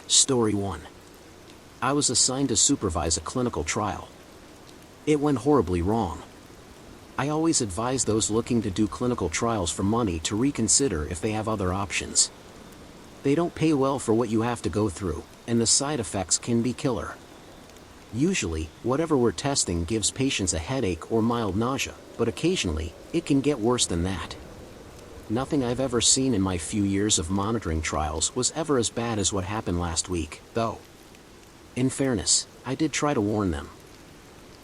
Story 1. I was assigned to supervise a clinical trial. It went horribly wrong. I always advise those looking to do clinical trials for money to reconsider if they have other options. They don't pay well for what you have to go through, and the side effects can be killer. Usually, whatever we're testing gives patients a headache or mild nausea, but occasionally, it can get worse than that. Nothing I've ever seen in my few years of monitoring trials was ever as bad as what happened last week, though. In fairness, I did try to warn them.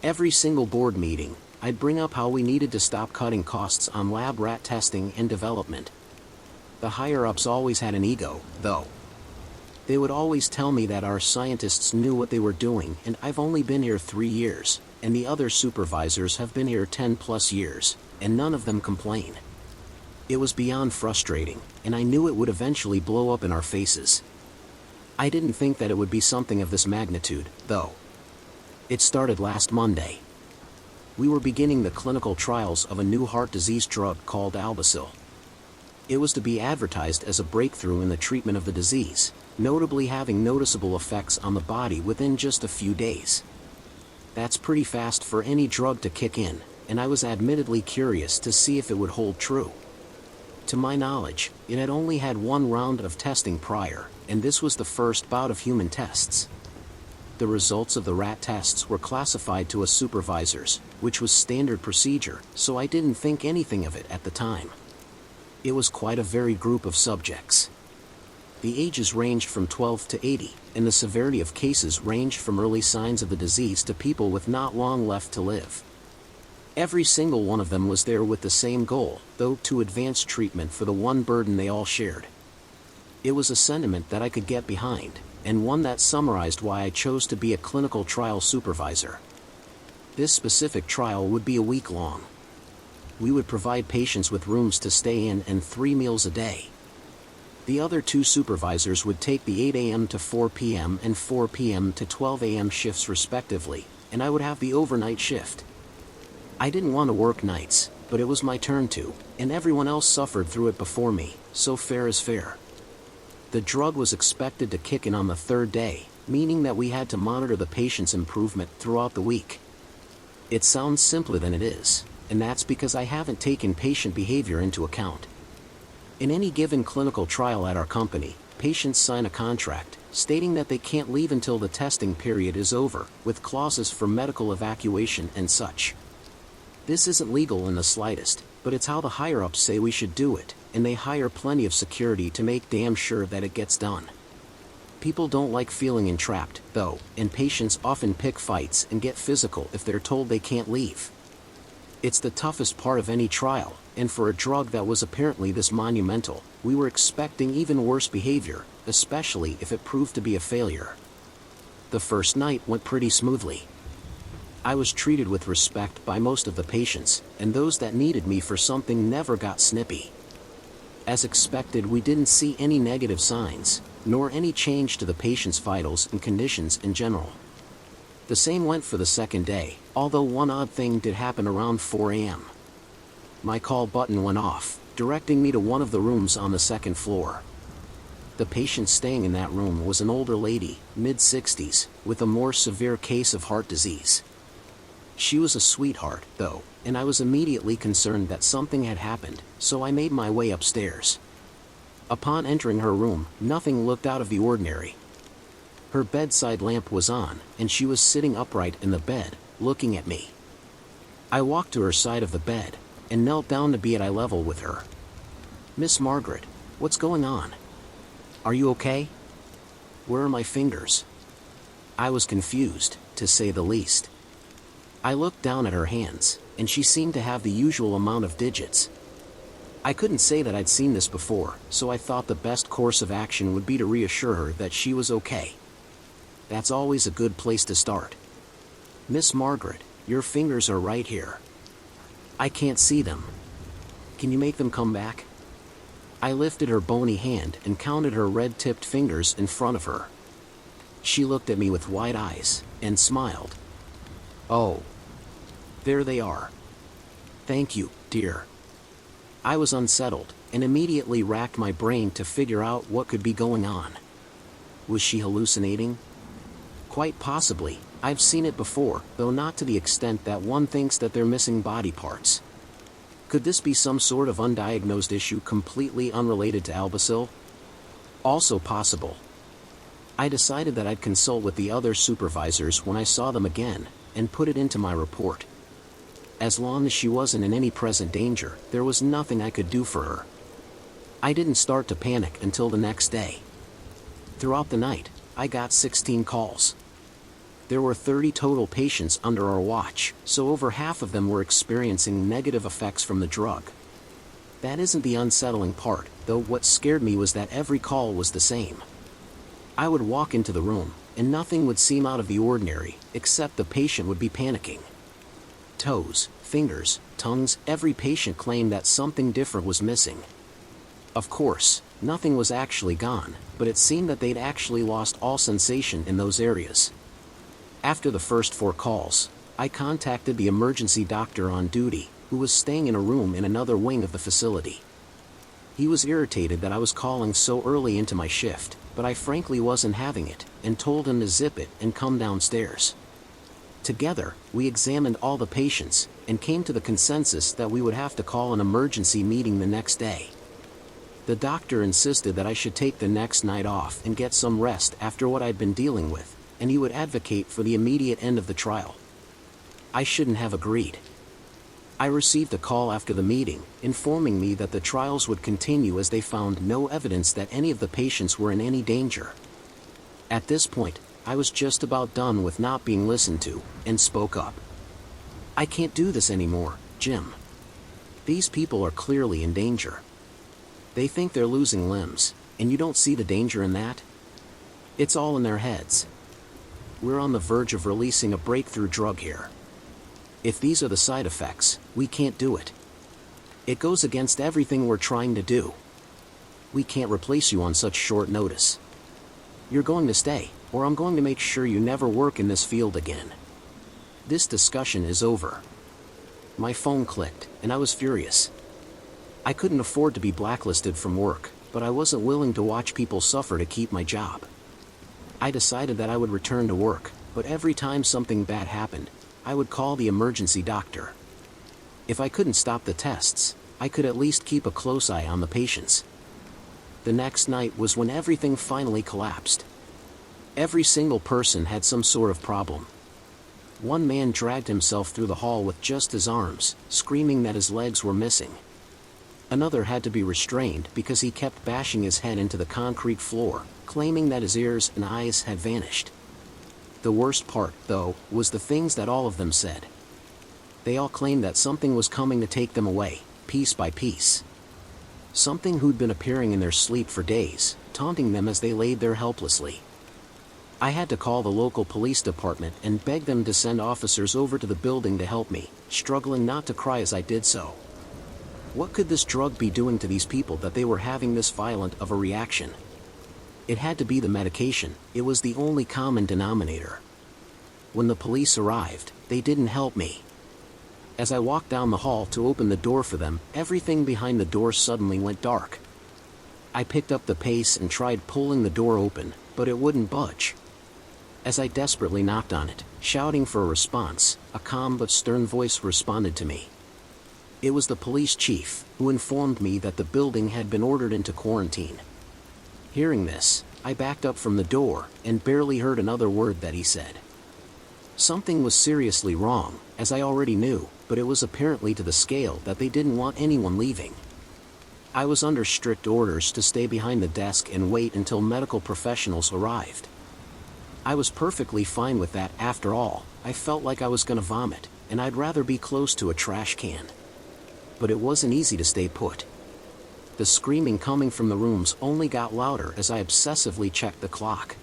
Every single board meeting, I'd bring up how we needed to stop cutting costs on lab rat testing and development. The higher-ups always had an ego, though. They would always tell me that our scientists knew what they were doing, and I've only been here 3 years, and the other supervisors have been here 10+ years, and none of them complain. It was beyond frustrating, and I knew it would eventually blow up in our faces. I didn't think that it would be something of this magnitude, though. It started last Monday. We were beginning the clinical trials of a new heart disease drug called Albucil. It was to be advertised as a breakthrough in the treatment of the disease, notably having noticeable effects on the body within just a few days. That's pretty fast for any drug to kick in, and I was admittedly curious to see if it would hold true. To my knowledge, it had only had one round of testing prior, and this was the first bout of human tests. The results of the rat tests were classified to us supervisors, which was standard procedure, so I didn't think anything of it at the time. It was quite a varied group of subjects. The ages ranged from 12 to 80, and the severity of cases ranged from early signs of the disease to people with not long left to live. Every single one of them was there with the same goal, though to advance treatment for the one burden they all shared. It was a sentiment that I could get behind, and one that summarized why I chose to be a clinical trial supervisor. This specific trial would be a week long. We would provide patients with rooms to stay in and 3 meals a day. The other 2 supervisors would take the 8 a.m. to 4 p.m. and 4 p.m. to 12 a.m. shifts respectively, and I would have the overnight shift. I didn't want to work nights, but it was my turn to, and everyone else suffered through it before me, so fair is fair. The drug was expected to kick in on the 3rd day, meaning that we had to monitor the patient's improvement throughout the week. It sounds simpler than it is, and that's because I haven't taken patient behavior into account. In any given clinical trial at our company, patients sign a contract, stating that they can't leave until the testing period is over, with clauses for medical evacuation and such. This isn't legal in the slightest, but it's how the higher-ups say we should do it, and they hire plenty of security to make damn sure that it gets done. People don't like feeling entrapped, though, and patients often pick fights and get physical if they're told they can't leave. It's the toughest part of any trial, and for a drug that was apparently this monumental, we were expecting even worse behavior, especially if it proved to be a failure. The first night went pretty smoothly. I was treated with respect by most of the patients, and those that needed me for something never got snippy. As expected, we didn't see any negative signs, nor any change to the patient's vitals and conditions in general. The same went for the second day, although one odd thing did happen around 4 a.m. My call button went off, directing me to one of the rooms on the 2nd floor. The patient staying in that room was an older lady, mid-60s, with a more severe case of heart disease. She was a sweetheart, though, and I was immediately concerned that something had happened, so I made my way upstairs. Upon entering her room, nothing looked out of the ordinary. Her bedside lamp was on, and she was sitting upright in the bed, looking at me. I walked to her side of the bed, and knelt down to be at eye level with her. "Miss Margaret, what's going on? Are you okay? Where are my fingers?" I was confused, to say the least. I looked down at her hands, and she seemed to have the usual amount of digits. I couldn't say that I'd seen this before, so I thought the best course of action would be to reassure her that she was okay. That's always a good place to start. "Miss Margaret, your fingers are right here. I can't see them. Can you make them come back?" I lifted her bony hand and counted her red-tipped fingers in front of her. She looked at me with wide eyes, and smiled. "Oh. There they are. Thank you, dear." I was unsettled, and immediately racked my brain to figure out what could be going on. Was she hallucinating? Quite possibly. I've seen it before, though not to the extent that one thinks that they're missing body parts. Could this be some sort of undiagnosed issue completely unrelated to Albacil? Also possible. I decided that I'd consult with the other supervisors when I saw them again, and put it into my report. As long as she wasn't in any present danger, there was nothing I could do for her. I didn't start to panic until the next day. Throughout the night, I got 16 calls. There were 30 total patients under our watch, so over half of them were experiencing negative effects from the drug. That isn't the unsettling part, though. What scared me was that every call was the same. I would walk into the room, and nothing would seem out of the ordinary, except the patient would be panicking. Toes, fingers, tongues, every patient claimed that something different was missing. Of course, nothing was actually gone, but it seemed that they'd actually lost all sensation in those areas. After the first 4 calls, I contacted the emergency doctor on duty, who was staying in a room in another wing of the facility. He was irritated that I was calling so early into my shift, but I frankly wasn't having it, and told him to zip it and come downstairs. Together, we examined all the patients, and came to the consensus that we would have to call an emergency meeting the next day. The doctor insisted that I should take the next night off and get some rest after what I'd been dealing with, and he would advocate for the immediate end of the trial. I shouldn't have agreed. I received a call after the meeting, informing me that the trials would continue as they found no evidence that any of the patients were in any danger. At this point, I was just about done with not being listened to, and spoke up. "I can't do this anymore, Jim. These people are clearly in danger. They think they're losing limbs, and you don't see the danger in that? It's all in their heads. We're on the verge of releasing a breakthrough drug here. If these are the side effects, we can't do it. It goes against everything we're trying to do. We can't replace you on such short notice. You're going to stay, or I'm going to make sure you never work in this field again. This discussion is over." My phone clicked, and I was furious. I couldn't afford to be blacklisted from work, but I wasn't willing to watch people suffer to keep my job. I decided that I would return to work, but every time something bad happened, I would call the emergency doctor. If I couldn't stop the tests, I could at least keep a close eye on the patients. The next night was when everything finally collapsed. Every single person had some sort of problem. One man dragged himself through the hall with just his arms, screaming that his legs were missing. Another had to be restrained because he kept bashing his head into the concrete floor, claiming that his ears and eyes had vanished. The worst part, though, was the things that all of them said. They all claimed that something was coming to take them away, piece by piece. Something who'd been appearing in their sleep for days, taunting them as they laid there helplessly. I had to call the local police department and beg them to send officers over to the building to help me, struggling not to cry as I did so. What could this drug be doing to these people that they were having this violent of a reaction? It had to be the medication. It was the only common denominator. When the police arrived, they didn't help me. As I walked down the hall to open the door for them, everything behind the door suddenly went dark. I picked up the pace and tried pulling the door open, but it wouldn't budge. As I desperately knocked on it, shouting for a response, a calm but stern voice responded to me. It was the police chief, who informed me that the building had been ordered into quarantine. Hearing this, I backed up from the door, and barely heard another word that he said. Something was seriously wrong, as I already knew, but it was apparently to the scale that they didn't want anyone leaving. I was under strict orders to stay behind the desk and wait until medical professionals arrived. I was perfectly fine with that. After all, I felt like I was gonna vomit, and I'd rather be close to a trash can. But it wasn't easy to stay put. The screaming coming from the rooms only got louder as I obsessively checked the clock.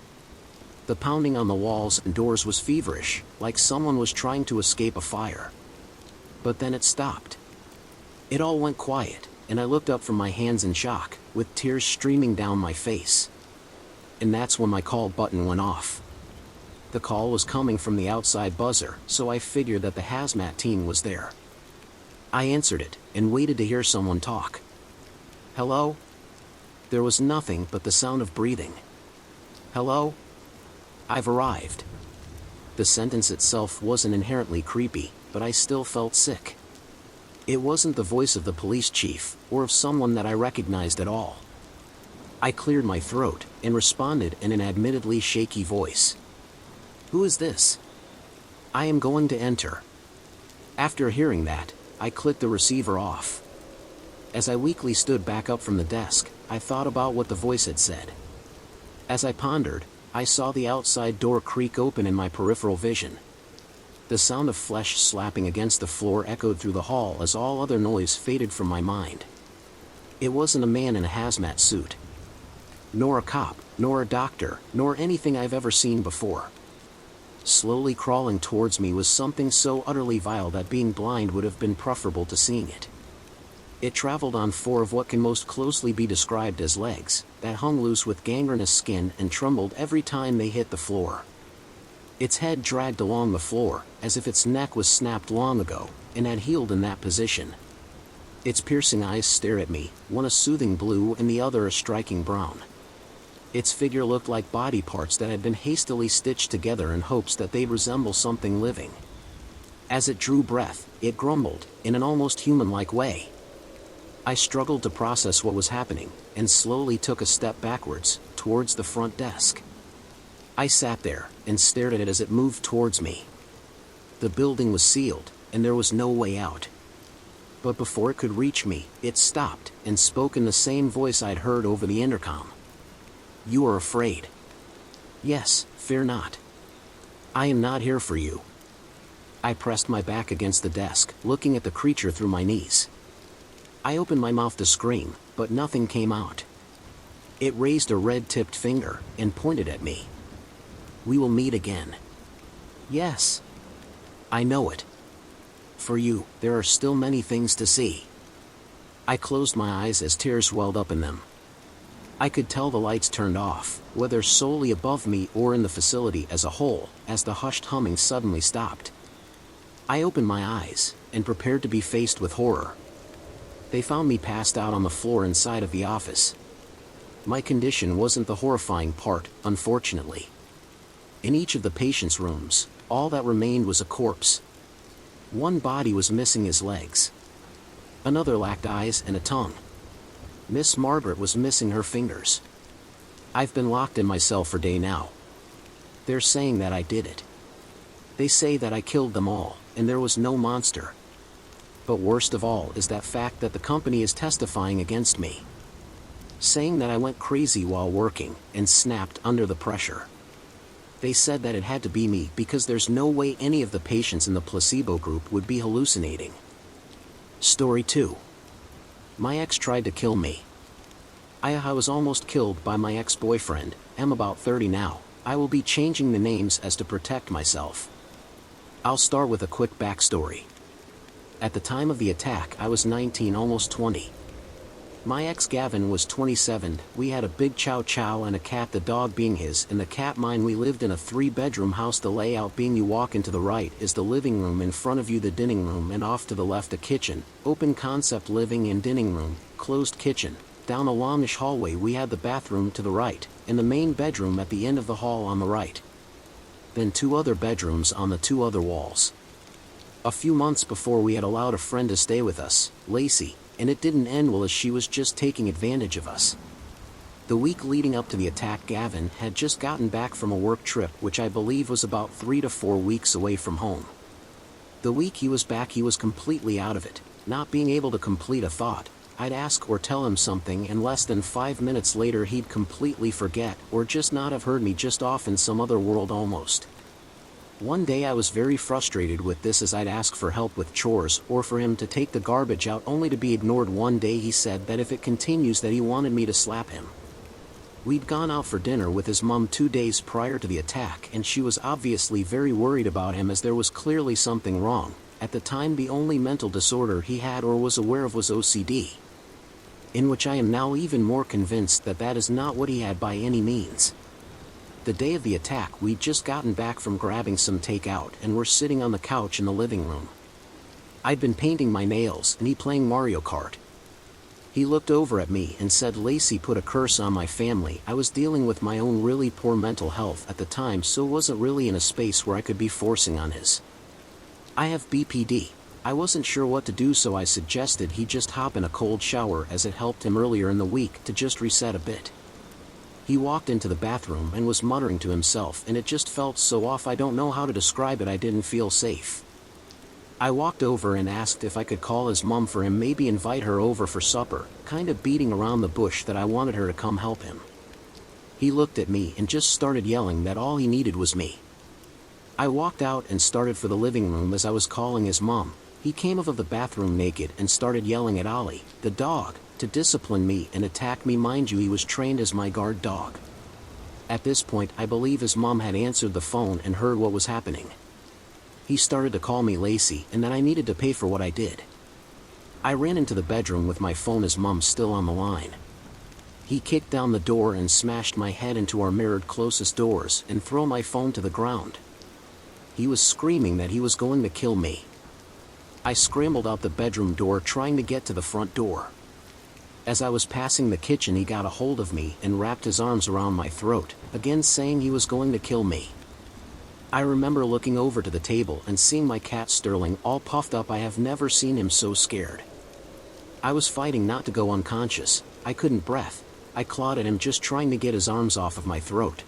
The pounding on the walls and doors was feverish, like someone was trying to escape a fire. But then it stopped. It all went quiet, and I looked up from my hands in shock, with tears streaming down my face. And that's when my call button went off. The call was coming from the outside buzzer, so I figured that the hazmat team was there. I answered it, and waited to hear someone talk. "Hello?" There was nothing but the sound of breathing. Hello? I've arrived. The sentence itself wasn't inherently creepy, but I still felt sick. It wasn't the voice of the police chief, or of someone that I recognized at all. I cleared my throat, and responded in an admittedly shaky voice. Who is this? I am going to enter. After hearing that, I clicked the receiver off. As I weakly stood back up from the desk, I thought about what the voice had said. As I pondered, I saw the outside door creak open in my peripheral vision. The sound of flesh slapping against the floor echoed through the hall as all other noise faded from my mind. It wasn't a man in a hazmat suit. Nor a cop, nor a doctor, nor anything I've ever seen before. Slowly crawling towards me was something so utterly vile that being blind would have been preferable to seeing it. It traveled on four of what can most closely be described as legs, that hung loose with gangrenous skin and trembled every time they hit the floor. Its head dragged along the floor, as if its neck was snapped long ago, and had healed in that position. Its piercing eyes stared at me, one a soothing blue and the other a striking brown. Its figure looked like body parts that had been hastily stitched together in hopes that they'd resemble something living. As it drew breath, it grumbled, in an almost human-like way. I struggled to process what was happening, and slowly took a step backwards, towards the front desk. I sat there, and stared at it as it moved towards me. The building was sealed, and there was no way out. But before it could reach me, it stopped, and spoke in the same voice I'd heard over the intercom. You are afraid. Yes, fear not. I am not here for you. I pressed my back against the desk, looking at the creature through my knees. I opened my mouth to scream, but nothing came out. It raised a red-tipped finger, and pointed at me. We will meet again. Yes. I know it. For you, there are still many things to see. I closed my eyes as tears welled up in them. I could tell the lights turned off, whether solely above me or in the facility as a whole, as the hushed humming suddenly stopped. I opened my eyes, and prepared to be faced with horror. They found me passed out on the floor inside of the office. My condition wasn't the horrifying part, unfortunately. In each of the patients' rooms, all that remained was a corpse. One body was missing his legs. Another lacked eyes and a tongue. Miss Margaret was missing her fingers. I've been locked in my cell for days now. They're saying that I did it. They say that I killed them all, and there was no monster. But worst of all is that fact that the company is testifying against me. Saying that I went crazy while working, and snapped under the pressure. They said that it had to be me because there's no way any of the patients in the placebo group would be hallucinating. Story 2. My ex tried to kill me. I was almost killed by my ex-boyfriend. I'm about 30 now. I will be changing the names as to protect myself. I'll start with a quick backstory. At the time of the attack, I was 19, almost 20. My ex Gavin was 27, we had a big chow chow and a cat, the dog being his and the cat mine. We lived in a 3-bedroom house, the layout being you walk into the right is the living room, in front of you the dining room, and off to the left a kitchen, open concept living and dining room, closed kitchen. Down a longish hallway we had the bathroom to the right, and the main bedroom at the end of the hall on the right. Then 2 other bedrooms on the 2 other walls. A few months before we had allowed a friend to stay with us, Lacey, and it didn't end well as she was just taking advantage of us. The week leading up to the attack, Gavin had just gotten back from a work trip which I believe was about 3 to 4 weeks away from home. The week he was back he was completely out of it, not being able to complete a thought. I'd ask or tell him something and less than 5 minutes later he'd completely forget or just not have heard me, just off in some other world almost. One day I was very frustrated with this as I'd ask for help with chores or for him to take the garbage out only to be ignored. One day he said that if it continues that he wanted me to slap him. We'd gone out for dinner with his mom 2 days prior to the attack and she was obviously very worried about him as there was clearly something wrong. At the time the only mental disorder he had or was aware of was OCD. In which I am now even more convinced that that is not what he had by any means. The day of the attack we'd just gotten back from grabbing some takeout and were sitting on the couch in the living room. I'd been painting my nails and he playing Mario Kart. He looked over at me and said, "Lacey put a curse on my family." I was dealing with my own really poor mental health at the time, so wasn't really in a space where I could be forcing on his. I have BPD. I wasn't sure what to do, so I suggested he just hop in a cold shower, as it helped him earlier in the week to just reset a bit. He walked into the bathroom and was muttering to himself, and it just felt so off. I don't know how to describe it. I didn't feel safe. I walked over and asked if I could call his mom for him, maybe invite her over for supper, kind of beating around the bush that I wanted her to come help him. He looked at me and just started yelling that all he needed was me. I walked out and started for the living room. As I was calling his mom, he came out of the bathroom naked and started yelling at Ollie, the dog, to discipline me and attack me. Mind you, he was trained as my guard dog. At this point, I believe his mom had answered the phone and heard what was happening. He started to call me Lacey, and then I needed to pay for what I did. I ran into the bedroom with my phone, his mom still on the line. He kicked down the door and smashed my head into our mirrored closest doors and threw my phone to the ground. He was screaming that he was going to kill me. I scrambled out the bedroom door trying to get to the front door. As I was passing the kitchen, he got a hold of me and wrapped his arms around my throat, again saying he was going to kill me. I remember looking over to the table and seeing my cat Sterling all puffed up. I have never seen him so scared. I was fighting not to go unconscious. I couldn't breathe. I clawed at him, just trying to get his arms off of my throat.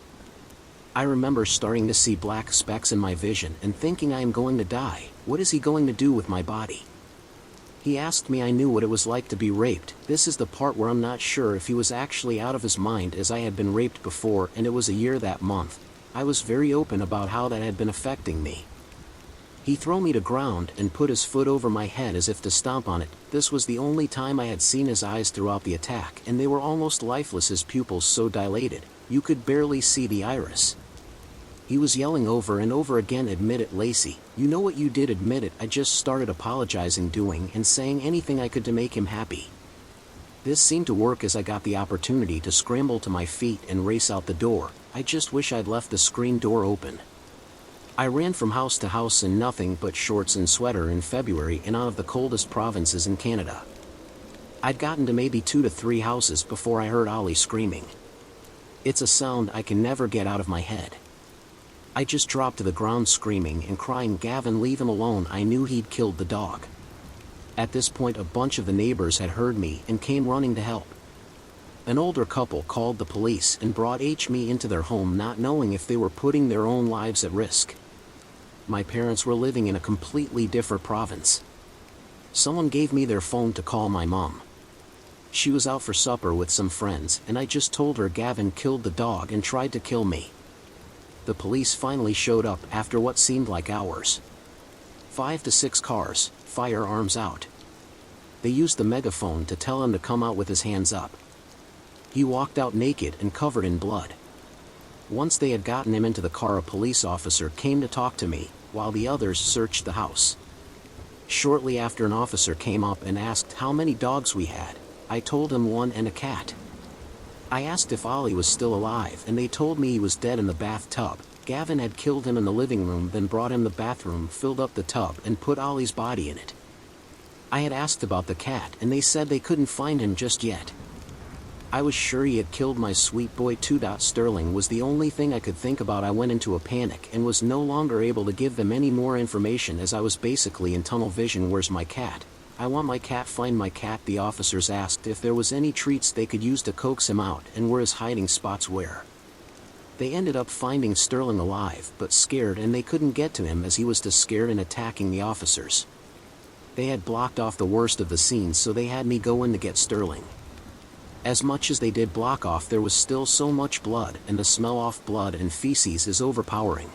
I remember starting to see black specks in my vision and thinking, I am going to die. What is he going to do with my body? He asked me I knew what it was like to be raped. This is the part where I'm not sure if he was actually out of his mind, as I had been raped before and it was a year that month. I was very open about how that had been affecting me. He threw me to ground and put his foot over my head as if to stomp on it. This was the only time I had seen his eyes throughout the attack, and they were almost lifeless, his pupils so dilated, you could barely see the iris. He was yelling over and over again, "Admit it, Lacey. You know what you did, admit it." I just started apologizing, doing and saying anything I could to make him happy. This seemed to work as I got the opportunity to scramble to my feet and race out the door. I just wish I'd left the screen door open. I ran from house to house in nothing but shorts and sweater in February in one of the coldest provinces in Canada. I'd gotten to maybe 2 to 3 houses before I heard Ollie screaming. It's a sound I can never get out of my head. I just dropped to the ground screaming and crying, "Gavin, leave him alone." I knew he'd killed the dog. At this point, a bunch of the neighbors had heard me and came running to help. An older couple called the police and brought me into their home, not knowing if they were putting their own lives at risk. My parents were living in a completely different province. Someone gave me their phone to call my mom. She was out for supper with some friends, and I just told her Gavin killed the dog and tried to kill me. The police finally showed up after what seemed like hours. 5 to 6 cars, firearms out. They used the megaphone to tell him to come out with his hands up. He walked out naked and covered in blood. Once they had gotten him into the car, a police officer came to talk to me, while the others searched the house. Shortly after, an officer came up and asked how many dogs we had. I told him 1 and a cat. I asked if Ollie was still alive, and they told me he was dead in the bathtub. Gavin had killed him in the living room, then brought him the bathroom, filled up the tub, and put Ollie's body in it. I had asked about the cat, and they said they couldn't find him just yet. I was sure he had killed my sweet boy too. Sterling was the only thing I could think about. I went into a panic and was no longer able to give them any more information, as I was basically in tunnel vision. "Where's my cat? I want my cat. Find my cat." The officers asked if there was any treats they could use to coax him out and where his hiding spots were. They ended up finding Sterling alive but scared, and they couldn't get to him as he was too scared and attacking the officers. They had blocked off the worst of the scenes, so they had me go in to get Sterling. As much as they did block off, there was still so much blood, and the smell of blood and feces is overpowering.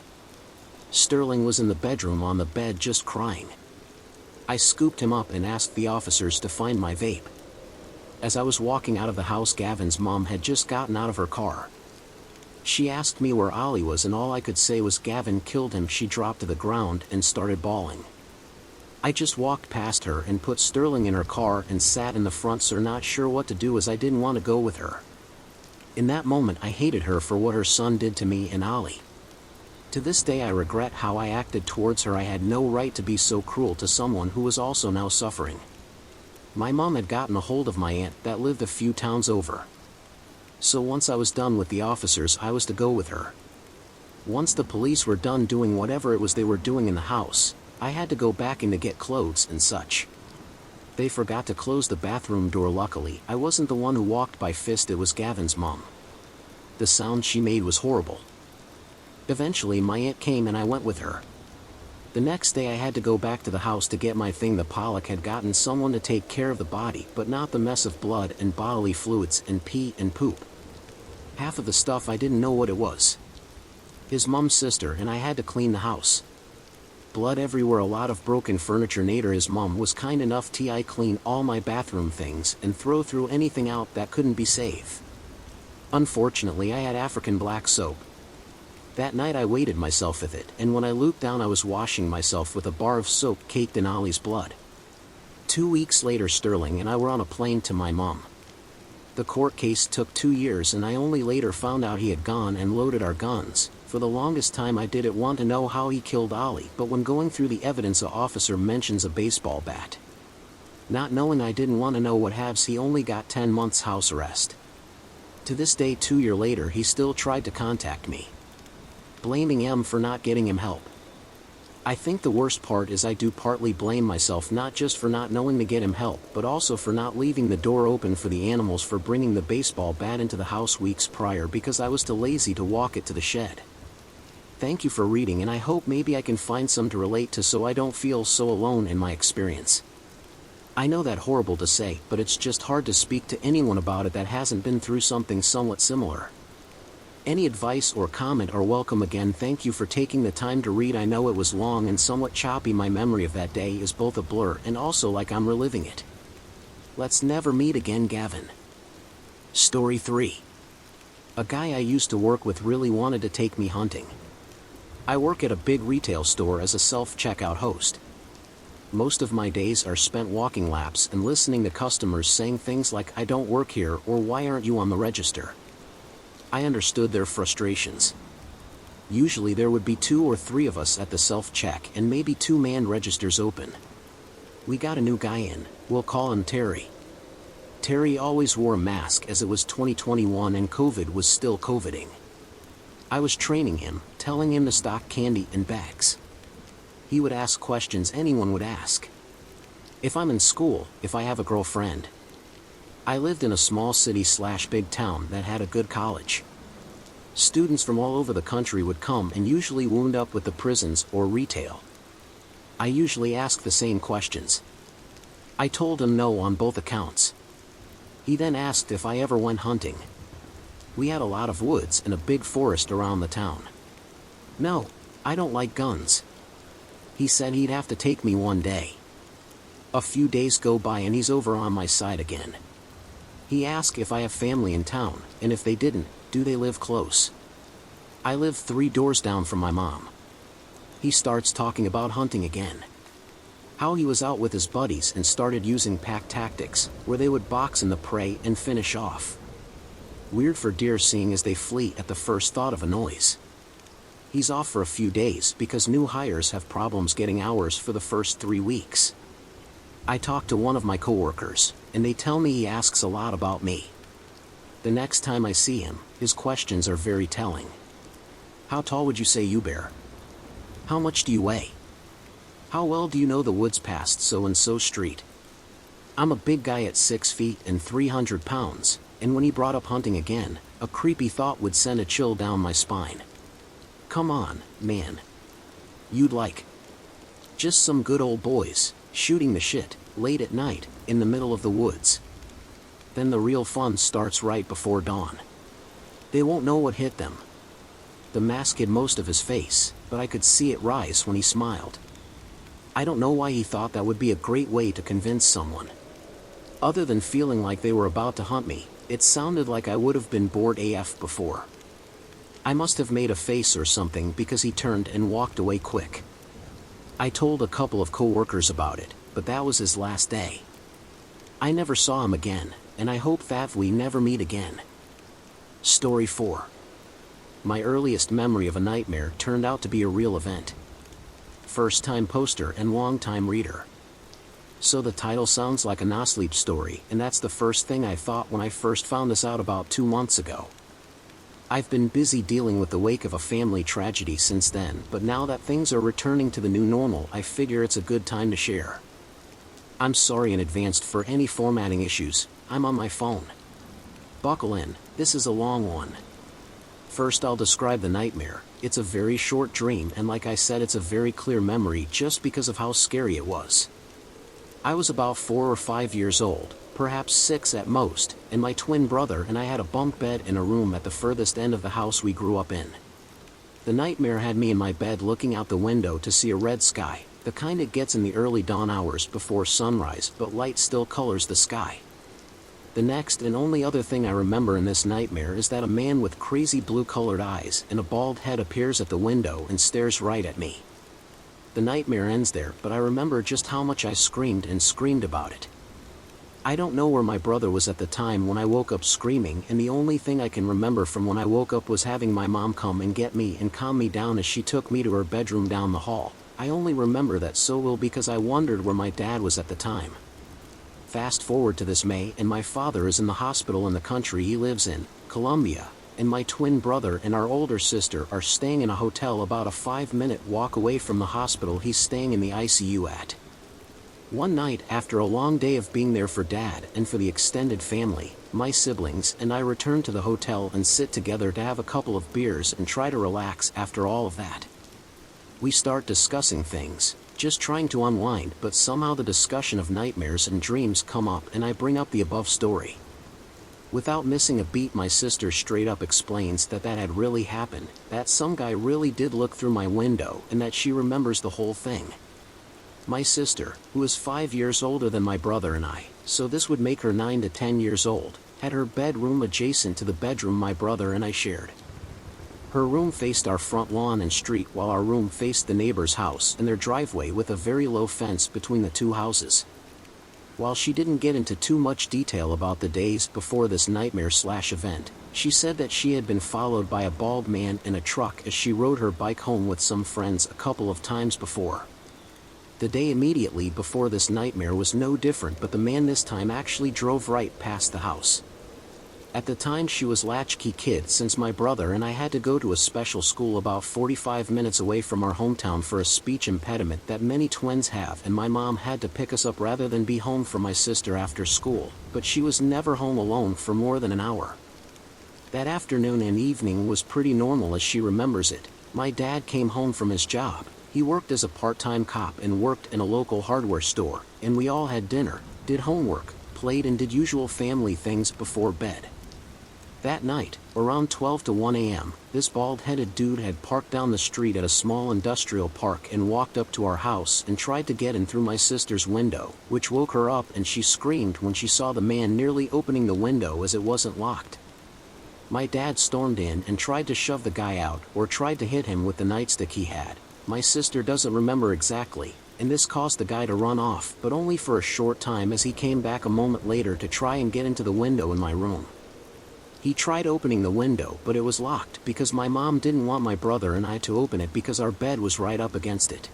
Sterling was in the bedroom on the bed just crying. I scooped him up and asked the officers to find my vape. As I was walking out of the house, Gavin's mom had just gotten out of her car. She asked me where Ollie was, and all I could say was Gavin killed him. She dropped to the ground and started bawling. I just walked past her and put Sterling in her car and sat in the front, so not sure what to do, as I didn't want to go with her. In that moment, I hated her for what her son did to me and Ollie. To this day, I regret how I acted towards her. I had no right to be so cruel to someone who was also now suffering. My mom had gotten a hold of my aunt that lived a few towns over. So once I was done with the officers, I was to go with her. Once the police were done doing whatever it was they were doing in the house, I had to go back in to get clothes and such. They forgot to close the bathroom door. Luckily, I wasn't the one who walked by fist, it was Gavin's mom. The sound she made was horrible. Eventually my aunt came and I went with her. The next day I had to go back to the house to get my thing. The Pollock had gotten someone to take care of the body, but not the mess of blood and bodily fluids and pee and poop. Half of the stuff I didn't know what it was. His mom's sister and I had to clean the house. Blood everywhere, a lot of broken furniture. Nader, his mom, was kind enough to clean all my bathroom things and throw through anything out that couldn't be saved. Unfortunately I had African black soap. That night I weighted myself with it, and when I looked down I was washing myself with a bar of soap caked in Ollie's blood. 2 weeks later Sterling and I were on a plane to my mom. The court case took 2 years and I only later found out he had gone and loaded our guns. For the longest time I didn't want to know how he killed Ollie, but when going through the evidence, an officer mentions a baseball bat. Not knowing, I didn't want to know what happens. He only got 10 months house arrest. To this day, 2 years later, he still tried to contact me, blaming him for not getting him help. I think the worst part is I do partly blame myself, not just for not knowing to get him help, but also for not leaving the door open for the animals, for bringing the baseball bat into the house weeks prior because I was too lazy to walk it to the shed. Thank you for reading, and I hope maybe I can find some to relate to so I don't feel so alone in my experience. I know that's horrible to say, but it's just hard to speak to anyone about it that hasn't been through something somewhat similar. Any advice or comment are welcome. Again, thank you for taking the time to read. I know it was long and somewhat choppy. My memory of that day is both a blur and also like I'm reliving it. Let's never meet again, Gavin. Story 3. A guy I used to work with really wanted to take me hunting. I work at a big retail store as a self-checkout host. Most of my days are spent walking laps and listening to customers saying things like, "I don't work here," or "Why aren't you on the register?" I understood their frustrations. Usually there would be 2 or 3 of us at the self-check and maybe 2 manned registers open. We got a new guy in, we'll call him Terry. Terry always wore a mask as it was 2021 and COVID was still COVIDing. I was training him, telling him to stock candy in bags. He would ask questions anyone would ask. If I'm in school, if I have a girlfriend. I lived in a small city/big town that had a good college. Students from all over the country would come and usually wound up with the prisons or retail. I usually asked the same questions. I told him no on both accounts. He then asked if I ever went hunting. We had a lot of woods and a big forest around the town. No, I don't like guns. He said he'd have to take me one day. A few days go by and he's over on my side again. He asked if I have family in town, and if they didn't, do they live close? I live 3 doors down from my mom. He starts talking about hunting again. How he was out with his buddies and started using pack tactics, where they would box in the prey and finish off. Weird for deer, seeing as they flee at the first thought of a noise. He's off for a few days because new hires have problems getting hours for the first 3 weeks. I talked to one of my coworkers, and they tell me he asks a lot about me. The next time I see him, his questions are very telling. How tall would you say you bear? How much do you weigh? How well do you know the woods past so-and-so street? I'm a big guy at 6 feet and 300 pounds, and when he brought up hunting again, a creepy thought would send a chill down my spine. Come on, man. You'd like just some good old boys, shooting the shit, late at night, in the middle of the woods. Then the real fun starts right before dawn. They won't know what hit them. The mask hid most of his face, but I could see it rise when he smiled. I don't know why he thought that would be a great way to convince someone. Other than feeling like they were about to hunt me, it sounded like I would have been bored AF before. I must have made a face or something because he turned and walked away quick. I told a couple of co-workers about it, but that was his last day. I never saw him again, and I hope that we never meet again. Story 4. My earliest memory of a nightmare turned out to be a real event. First-time poster and long-time reader. So the title sounds like a no-sleep story, and that's the first thing I thought when I first found this out about 2 months ago. I've been busy dealing with the wake of a family tragedy since then, but now that things are returning to the new normal, I figure it's a good time to share. I'm sorry in advance for any formatting issues. I'm on my phone. Buckle in, this is a long one. First I'll describe the nightmare. It's a very short dream, and like I said, it's a very clear memory just because of how scary it was. I was about 4 or 5 years old, perhaps 6 at most, and my twin brother and I had a bunk bed in a room at the furthest end of the house we grew up in. The nightmare had me in my bed looking out the window to see a red sky, the kind it gets in the early dawn hours before sunrise, but light still colors the sky. The next and only other thing I remember in this nightmare is that a man with crazy blue-colored eyes and a bald head appears at the window and stares right at me. The nightmare ends there, but I remember just how much I screamed and screamed about it. I don't know where my brother was at the time when I woke up screaming, and the only thing I can remember from when I woke up was having my mom come and get me and calm me down as she took me to her bedroom down the hall. I only remember that so well because I wondered where my dad was at the time. Fast forward to this May, and my father is in the hospital in the country he lives in, Colombia, and my twin brother and our older sister are staying in a hotel about a 5-minute walk away from the hospital he's staying in the ICU at. One night, after a long day of being there for Dad and for the extended family, my siblings and I return to the hotel and sit together to have a couple of beers and try to relax after all of that. We start discussing things, just trying to unwind, but somehow the discussion of nightmares and dreams come up and I bring up the above story. Without missing a beat, my sister straight up explains that had really happened, that some guy really did look through my window, and that she remembers the whole thing. My sister, who is 5 years older than my brother and I, so this would make her 9 to 10 years old, had her bedroom adjacent to the bedroom my brother and I shared. Her room faced our front lawn and street, while our room faced the neighbor's house and their driveway with a very low fence between the two houses. While she didn't get into too much detail about the days before this nightmare/event, she said that she had been followed by a bald man in a truck as she rode her bike home with some friends a couple of times before. The day immediately before this nightmare was no different, but the man this time actually drove right past the house. At the time she was latchkey kid, since my brother and I had to go to a special school about 45 minutes away from our hometown for a speech impediment that many twins have, and my mom had to pick us up rather than be home for my sister after school, but she was never home alone for more than an hour. That afternoon and evening was pretty normal as she remembers it. My dad came home from his job. He worked as a part-time cop and worked in a local hardware store, and we all had dinner, did homework, played and did usual family things before bed. That night, around 12 to 1 a.m., this bald-headed dude had parked down the street at a small industrial park and walked up to our house and tried to get in through my sister's window, which woke her up and she screamed when she saw the man nearly opening the window as it wasn't locked. My dad stormed in and tried to shove the guy out, or tried to hit him with the nightstick he had. My sister doesn't remember exactly, and this caused the guy to run off, but only for a short time, as he came back a moment later to try and get into the window in my room. He tried opening the window, but it was locked because my mom didn't want my brother and I to open it because our bed was right up against it.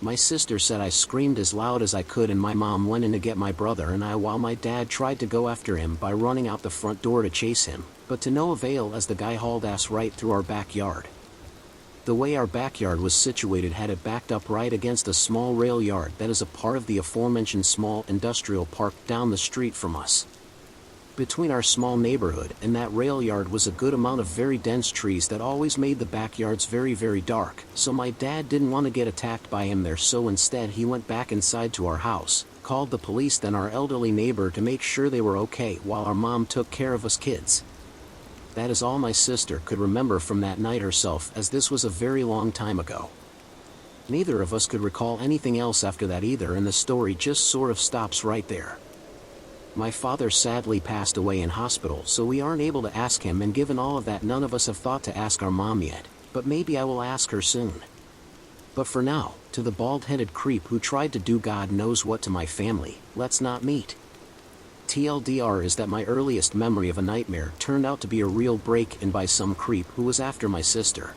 My sister said I screamed as loud as I could, and my mom went in to get my brother and I, while my dad tried to go after him by running out the front door to chase him, but to no avail as the guy hauled ass right through our backyard. The way our backyard was situated had it backed up right against a small rail yard that is a part of the aforementioned small industrial park down the street from us. Between our small neighborhood and that rail yard was a good amount of very dense trees that always made the backyards very, very dark, so my dad didn't want to get attacked by him there, so instead he went back inside to our house, called the police, then our elderly neighbor to make sure they were okay while our mom took care of us kids. That is all my sister could remember from that night herself, as this was a very long time ago. Neither of us could recall anything else after that either, and the story just sort of stops right there. My father sadly passed away in hospital, so we aren't able to ask him, and given all of that, none of us have thought to ask our mom yet, but maybe I will ask her soon. But for now, to the bald-headed creep who tried to do God knows what to my family, let's not meet. TLDR is that my earliest memory of a nightmare turned out to be a real break-in by some creep who was after my sister.